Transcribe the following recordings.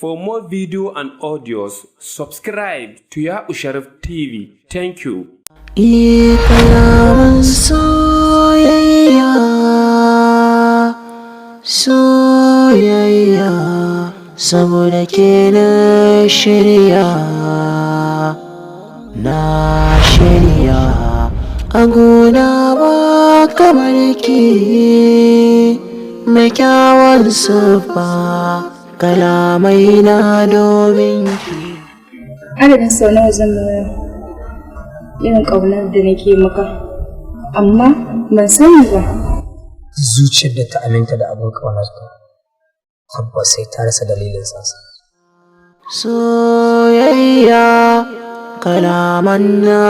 For more video and audios, subscribe to Ya Usharif TV. Thank you. Kalaman soyayya, soyayya, saboda ke na shirya, a gona ba kamar ki, mai kyawun siffa, kalamai na domin ki. Adadin sau nawa zan nuna irin ƙaunar da nake maka, amma ban sani ba. Zuciyar da ta aminta da abin ƙaunarka tabbas sai ta rasa dalilin sasa. Soyayya, kalaman na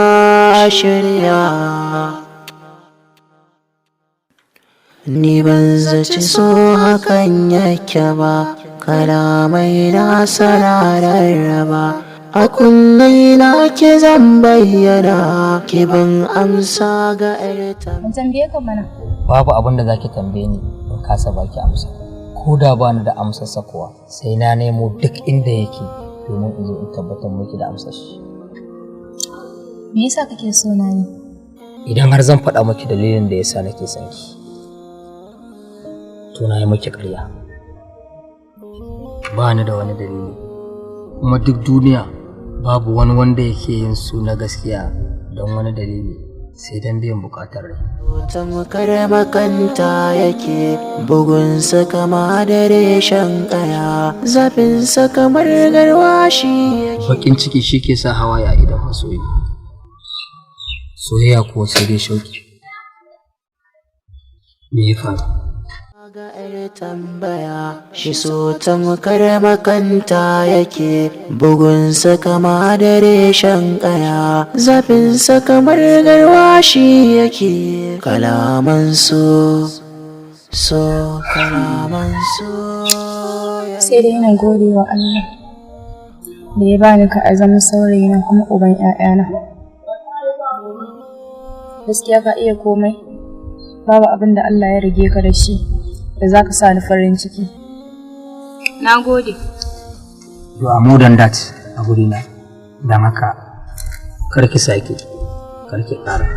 shirya, ni ban zaci so hakan yake ba, kalamai na sarararraba, a kullai na ki zan bayyana, ki ban amsa ga ƴarta. Mun tambaye ka mana. Babu abin da zaki tambaye ni in kasa baki amsa, ko da bani da amsar kuwa sai na nemo duk inda yake domin in zo in tabbatar miki da amsar shi. Me yasa kake so na ni? Idan har zan faɗa miki dalilin da yasa nake son ki, to na yi miki ƙarya. Ba ni da wani dalili, kuma duk duniya babu wani wanda yake yin su na gaskiya don wani dalili sai don biyan bukatar rai. Tamkar makanta yake, bugunsa kama da reshen ƙaya, zafinsa kamar garwashi yake. Bakin ciki shi ke sa hawaye a idan masoyi, soyayya kuwa sai dai shauki. Me ya faru? Ga ƴar tambaya, shi so tamkar makanta yake, bugunsa kama da reshen ƙaya, zafinsa kamar garwashi yake. Kalaman so, kalaman so. Sai dai ina gode wa Allah da ya bani ka a zama saurayina kuma uban ƴaƴana. Gaskiya ka iya komai, babu abin da Allah ya rage ka da shi da za ka sa ni farin ciki. Na gode. You are more than that a gurina, don haka karki sake, karki ƙara.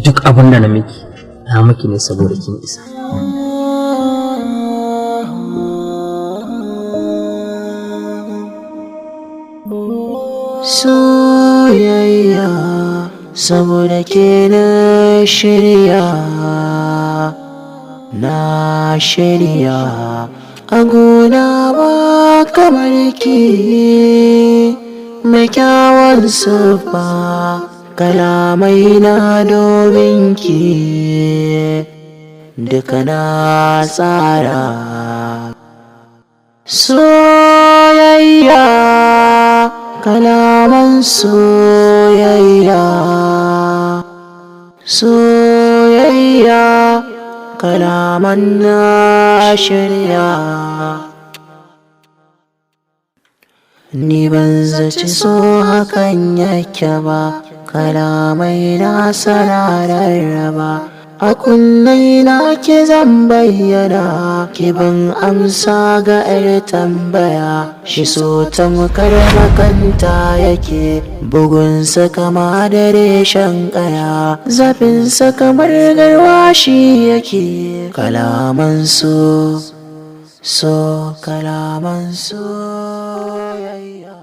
Duk abin da na miki ne saboda kin isa. Soyayya, saboda ke na shirya, a gona ba kamar ki, mai kyawun siffa, kalamai na domin ki, duka na tsara. Soyayya, kalaman soyayya, kalaman na shirya, ni ban zaci so hakan yake ba, kalamai na sarararraba, a kullai na ki zan bayyana, ki ban amsa ga ƴar tambaya. Shi so tamkar makanta yake, bugunsa kama da reshen ƙaya, zafinsa kamar garwashi yake. Kalaman so, kalaman soyayya.